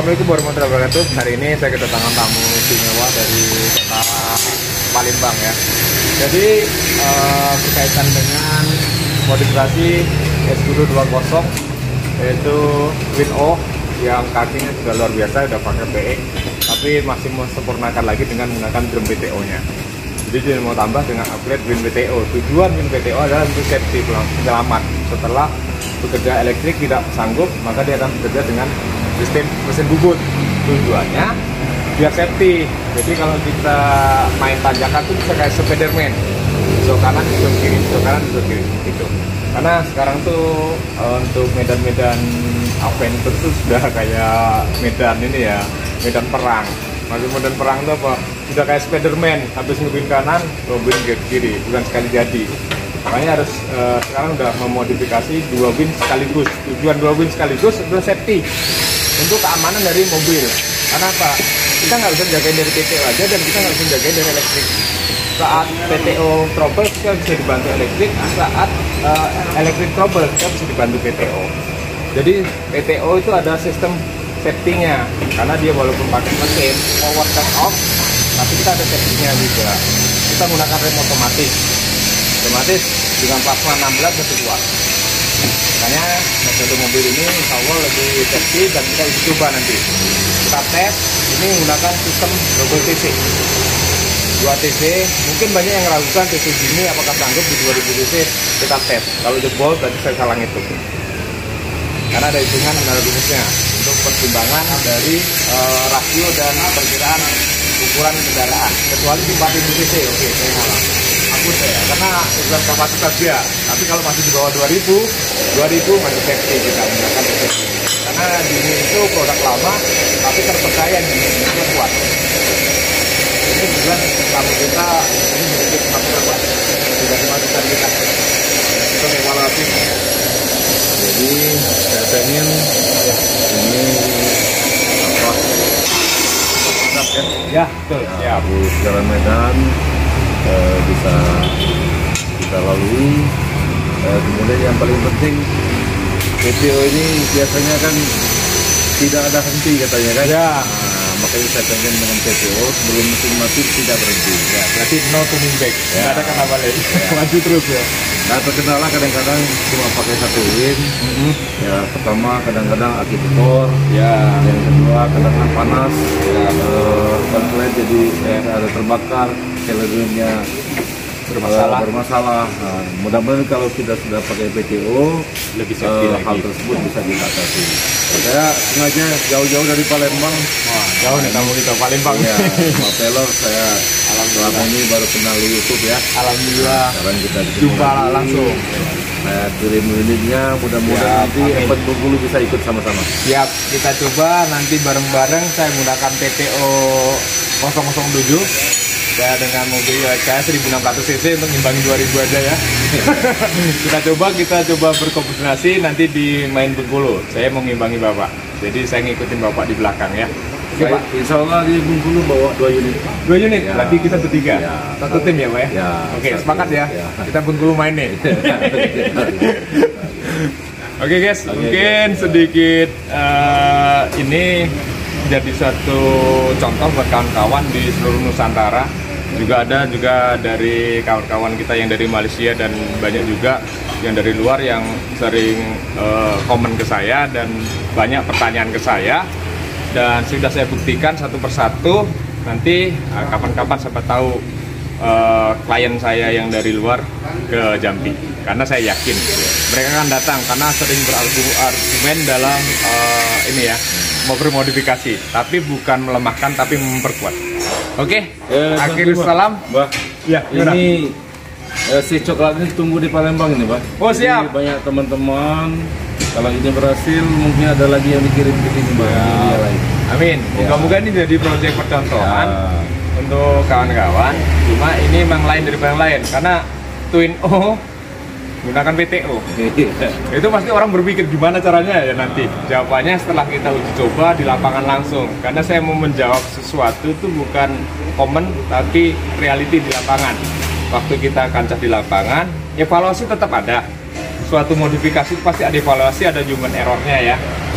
Assalamualaikum warahmatullahi wabarakatuh. Hari ini saya kedatangan tamu istimewa dari kota Palembang ya. Jadi berkaitan dengan modifikasi S10 20 yaitu WinO yang kakinya sudah luar biasa, udah pakai PX, tapi masih sempurnakan lagi dengan menggunakan drum PTO nya. Jadi dia mau tambah dengan upgrade Win PTO. Tujuan Win PTO adalah untuk safety, selamat. Setelah bekerja elektrik tidak sanggup, maka dia akan bekerja dengan sistem mesin bubut. Tujuannya biar safety. Jadi kalau kita main tanjakan tuh bisa kayak Spiderman, besok kanan, besok kiri, besok kanan, besok kiri gitu. Karena sekarang tuh untuk medan-medan adventure tuh sudah kayak medan ini ya, medan perang. Maksud medan perang itu apa? Sudah kayak Spiderman, habis ngebin kanan, ngebin ke kiri, bukan sekali jadi. Makanya harus sekarang udah memodifikasi 2 win sekaligus. Tujuan 2 win sekaligus untuk safety, untuk keamanan dari mobil. Karena apa? Kita nggak bisa jagain dari PTO aja, dan kita nggak bisa jagain dari elektrik. Saat PTO trouble kita bisa dibantu elektrik, saat elektrik trouble kita bisa dibantu PTO. Jadi PTO itu ada sistem safety-nya, karena dia walaupun pakai mesin forward dan off, tapi kita ada safety-nya juga. Kita menggunakan rem otomatis dengan plasma 16 lebih kuat. Makanya metode mobil ini insya Allah lebih safety, dan kita uji coba nanti. Kita tes ini menggunakan sistem double TC 2 TC. Mungkin banyak yang meragukan TC gini apakah sanggup di 2000 TC. Kita tes, kalau jebol berarti saya salah ngitung, karena ada hitungan rumusnya untuk pertimbangan dari rasio dan perkiraan ukuran kendaraan. Kecuali di 4000 cc, oke, saya salah. Aku saya, karena ukuran kapasitas dia. Tapi kalau masih di bawah 2000 masih safety kita menggunakan safety. Karena ini itu produk lama, tapi terpercaya ini kuat. Ini bukan tamu kita, ini sedikit masalah buat tidak dimasukan kita. Itu evaluasi. Jadi saya pengen ini apa? Ya, betul. Ya, Harus jalan medan bisa kita lalui. Kemudian yang paling penting PTO ini biasanya kan tidak ada henti katanya kan? Ya. Makanya saya pengen dengan PTO sebelum mesin mati tidak berhenti. Ya, berarti no turning back. Ya. Nggak ada kena balik. Maju terus ya. Nah, terkendala kadang-kadang cuma pakai 1 win. Ya, pertama kadang-kadang aki tekor. Ya. Yang kedua kadang-kadang panas. Ya, konslet jadi ada terbakar, selernya bermasalah. Nah, mudah-mudahan kalau kita sudah pakai PTO Lebih safety lagi. hal tersebut bisa diatasi. Saya sengaja jauh-jauh dari Palembang. Wah, jauh nih tamu kita Palembang. Ya, sama Pelor saya selama ini baru kenal di YouTube ya. Alhamdulillah. Sekarang kita Jumpa langsung. Saya kirim linknya, mudah-mudahan nanti amin. F40 bisa ikut sama-sama. Siap, kita coba nanti bareng-bareng. Saya menggunakan PTO 007. Ya, dengan mobil saya 1600 cc untuk ngimbangi 2000 aja ya. kita coba berkoordinasi nanti di main Bengkulu. Saya mau ngimbangi Bapak. Jadi saya ngikutin Bapak di belakang ya. Oke, Pak. Insya Allah di Bengkulu bawa 2 unit. 2 unit, Ya. berarti kita bertiga. Ya. Satu tim ya Pak ya? Ya, Oke, satu. sepakat ya. Ya. Kita Bengkulu main nih. Oke guys, Oke, mungkin guys. sedikit ini jadi satu contoh buat kawan-kawan di seluruh Nusantara. Juga ada dari kawan-kawan kita yang dari Malaysia, dan banyak juga yang dari luar yang sering komen ke saya dan banyak pertanyaan ke saya, dan sudah saya buktikan satu persatu. Nanti kapan-kapan siapa tahu klien saya yang dari luar ke Jambi, karena saya yakin mereka akan datang karena sering berargumen dalam ini ya, mau bermodifikasi, tapi bukan melemahkan tapi memperkuat. Oke, akhir salam. Mbak, Ya, ini si coklat ini tunggu di Palembang ini, Mbak. Oh, Jadi siap. banyak teman-teman. Kalau ini berhasil, mungkin ada lagi yang dikirim ke sini, Mbak. Yang lain. Amin. Moga-moga ini jadi proyek percontohan untuk kawan-kawan. Cuma ini memang lain daripada yang lain, karena Twin O gunakan PTO. Itu pasti orang berpikir gimana caranya ya nanti. Jawabannya setelah kita uji coba di lapangan langsung. Karena saya mau menjawab sesuatu itu bukan komen, tapi reality di lapangan. Waktu kita kancah di lapangan, evaluasi tetap ada. Suatu modifikasi pasti ada evaluasi, ada human errornya ya.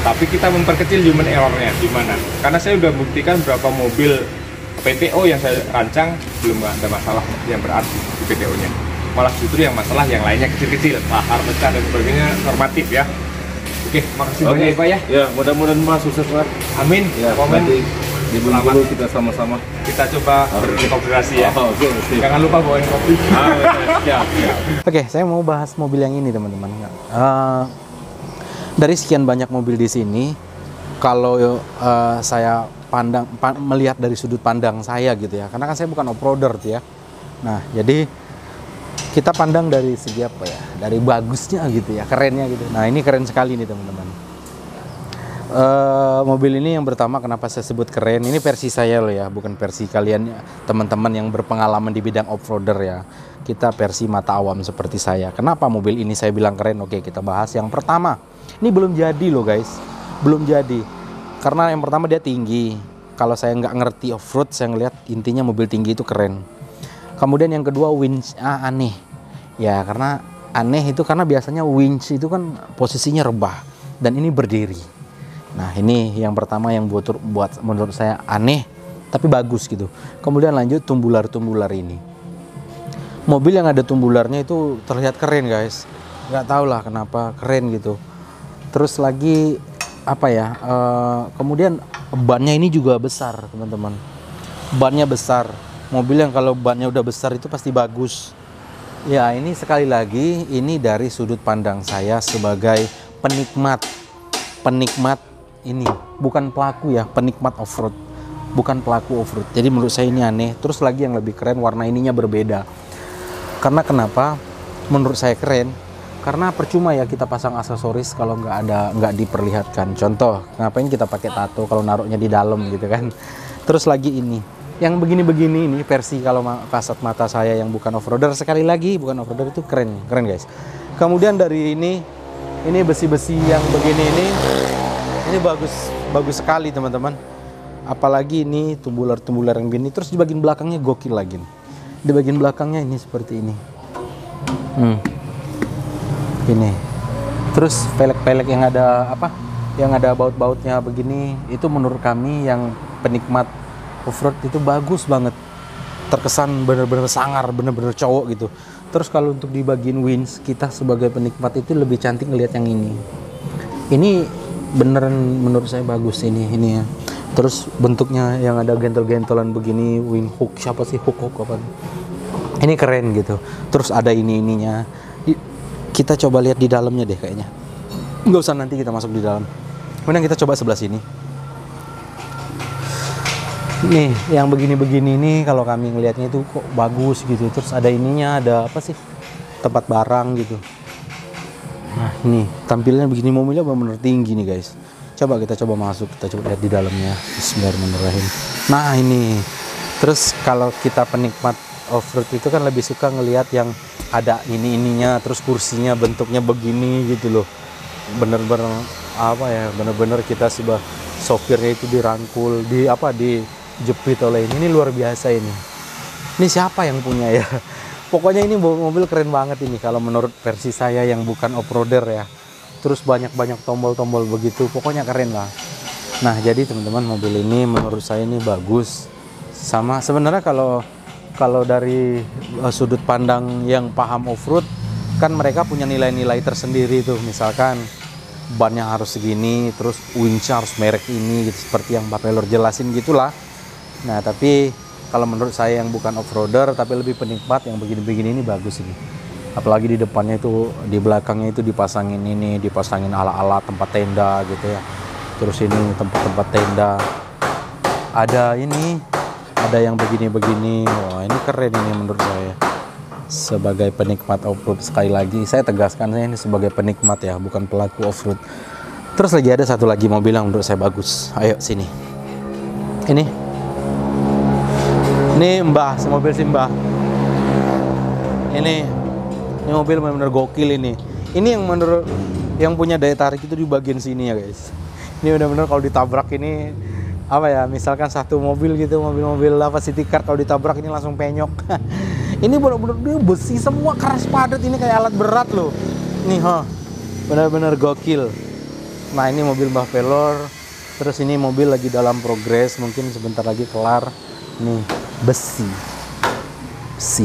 Tapi kita memperkecil human errornya di mana? Karena saya udah buktikan berapa mobil PTO yang saya rancang belum ada masalah yang berarti di PTO-nya. Malah justru yang masalah yang lainnya kecil-kecil, lahar, pecah dan sebagainya normatif ya. Oke, makasih banyak ya Pak ya. Ya, mudah-mudahan Mas sukses Pak. Amin. Ya, Komen nanti di Bengkulu kita sama-sama. kita coba berkoordinasi ya. Oke. Jangan lupa bawain kopi. Siap. Oke, saya mau bahas mobil yang ini teman-teman. Dari sekian banyak mobil di sini, kalau saya melihat dari sudut pandang saya gitu ya, karena kan saya bukan off-roader tuh ya. Nah, jadi kita pandang dari segi apa ya, dari bagusnya gitu ya, kerennya gitu. Nah, ini keren sekali nih teman-teman. Mobil ini yang pertama kenapa saya sebut keren, ini versi saya loh ya, bukan versi kalian teman-teman yang berpengalaman di bidang off-roader ya. Kita versi mata awam seperti saya. Kenapa mobil ini saya bilang keren? Oke, kita bahas yang pertama. Ini belum jadi loh guys, belum jadi. Karena yang pertama dia tinggi. Kalau saya nggak ngerti off-road, saya ngeliat intinya mobil tinggi itu keren. Kemudian yang kedua winch-nya aneh. Ya karena aneh itu karena biasanya winch itu kan posisinya rebah dan ini berdiri. Nah ini yang pertama yang buat menurut saya aneh tapi bagus gitu. Kemudian lanjut tumbular-tumbular ini. Mobil yang ada tumbularnya itu terlihat keren guys. Nggak tahu lah kenapa keren gitu. Terus lagi apa ya? Kemudian bannya ini juga besar teman-teman. Bannya besar. Mobil yang kalau bannya udah besar itu pasti bagus. Ya ini sekali lagi ini dari sudut pandang saya sebagai penikmat ini, bukan pelaku ya, penikmat off-road, bukan pelaku off-road. Jadi menurut saya ini aneh. Terus lagi yang lebih keren warna ininya berbeda. Karena kenapa menurut saya keren? Karena percuma ya kita pasang aksesoris kalau nggak diperlihatkan. Contoh, ngapain kita pakai tato kalau naruhnya di dalam gitu kan? Terus lagi ini, yang begini-begini ini versi kalau kasat mata saya yang bukan off-roader, sekali lagi bukan off-roader itu keren guys. Kemudian dari ini besi-besi yang begini ini bagus sekali teman-teman. Apalagi ini tumbular-tumbular yang begini. Terus di bagian belakangnya gokil lagi nih. Di bagian belakangnya ini seperti ini. Ini. Terus pelek-pelek yang ada apa? Yang ada baut-bautnya begini, itu menurut kami yang penikmat off-road itu bagus banget. Terkesan bener-bener sangar, bener-bener cowok gitu. Terus kalau untuk di bagian winch, kita sebagai penikmat itu lebih cantik ngelihat yang ini. Ini beneran menurut saya bagus ini ya. Terus bentuknya yang ada gentol-gentolan begini, wing hook, siapa sih hook apa? Ini keren gitu. Terus ada ininya. Kita coba lihat di dalamnya deh kayaknya. Nggak usah nanti kita masuk di dalam. Kemudian kita coba sebelah sini. Nih, yang begini-begini ini kalau kami ngelihatnya itu kok bagus gitu. Terus ada ininya, ada apa sih? Tempat barang gitu. Nah, ini tampilnya begini, mobilnya benar-benar tinggi nih, guys. Coba kita masuk, kita coba lihat di dalamnya. Bismillahirrahmanirrahim. Nah, ini. Terus kalau kita penikmat off-road itu kan lebih suka ngelihat yang ada ininya, terus kursinya bentuknya begini gitu loh. Bener-bener apa ya? Bener-bener kita sebuah sopirnya itu dirangkul, dijepit oleh ini luar biasa ini. Ini siapa yang punya ya? Pokoknya ini mobil keren banget ini kalau menurut versi saya yang bukan off-roader ya. Terus banyak-banyak tombol-tombol begitu, pokoknya keren lah. Nah, jadi teman-teman mobil ini menurut saya ini bagus. Sama sebenarnya kalau dari sudut pandang yang paham off-road kan mereka punya nilai-nilai tersendiri tuh. Misalkan bannya harus segini, terus winch harus merek ini gitu, seperti yang Pak Pelor jelasin gitulah. Nah, tapi kalau menurut saya yang bukan off-roader tapi lebih penikmat, yang begini-begini ini bagus ini. Apalagi di depannya itu, di belakangnya itu dipasangin ala-ala tempat tenda gitu ya. Terus ini tempat-tempat tenda. Ada yang begini-begini. Wah, ini keren ini menurut saya. Sebagai penikmat off-road, sekali lagi saya tegaskan, saya ini sebagai penikmat ya, bukan pelaku off-road. Terus lagi ada satu lagi mobil yang menurut saya bagus. Ayo sini. Ini Mbah, mobil si Mbah. Ini mobil benar-benar gokil ini. Ini yang punya daya tarik itu di bagian sini ya guys. Ini benar-benar kalau ditabrak ini apa ya, misalkan satu mobil gitu, mobil apa city car, kalau ditabrak ini langsung penyok. Ini benar-benar dia besi semua, keras padat, ini kayak alat berat loh. Nih benar-benar gokil. Nah ini mobil Mbah Pelor. Terus ini mobil lagi dalam progres, mungkin sebentar lagi kelar. Nih besi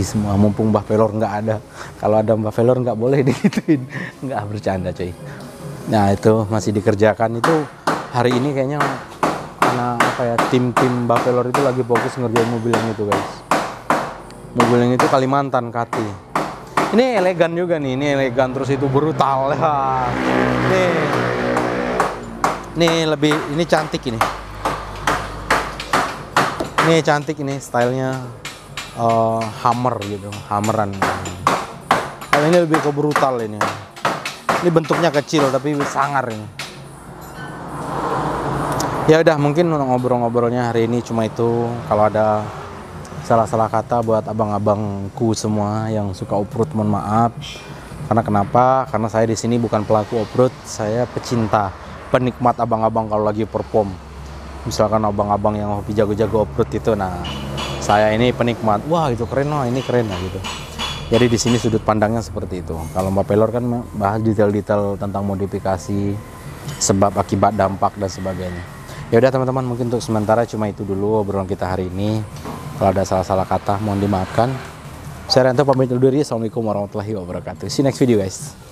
semua, mumpung Mbah Pelor nggak ada. Kalau ada Mbah Pelor nggak boleh digituin, nggak, bercanda coy. Nah itu masih dikerjakan. Itu hari ini kayaknya karena apa ya, tim Mbah Pelor itu lagi fokus ngerjain mobil yang itu guys. Mobil yang itu Kalimantan Kati. Ini elegan juga nih, ini elegan, terus itu brutal ya. Nih lebih, ini cantik ini. Ini cantik ini, stylenya Hammer gitu, hammeran. Kalau ini lebih ke brutal ini. Ini bentuknya kecil tapi sangar ini. Ya udah, mungkin ngobrol-ngobrolnya hari ini cuma itu. Kalau ada salah-salah kata buat abang-abangku semua yang suka off-road, mohon maaf. Karena kenapa? Karena saya di sini bukan pelaku off-road, saya pecinta, penikmat abang-abang kalau lagi perform. Misalkan abang-abang yang hobi jago-jago off-road itu, nah saya ini penikmat. Wah itu keren, wah ini keren lah gitu. Jadi di sini sudut pandangnya seperti itu. Kalau Mbak Pelor kan bahas detail-detail tentang modifikasi, sebab akibat dampak dan sebagainya. Ya udah teman-teman, mungkin untuk sementara cuma itu dulu obrolan kita hari ini. Kalau ada salah-salah kata mohon dimaafkan. Saya Ranto pamit undur diri. Assalamualaikum warahmatullahi wabarakatuh. See you next video guys.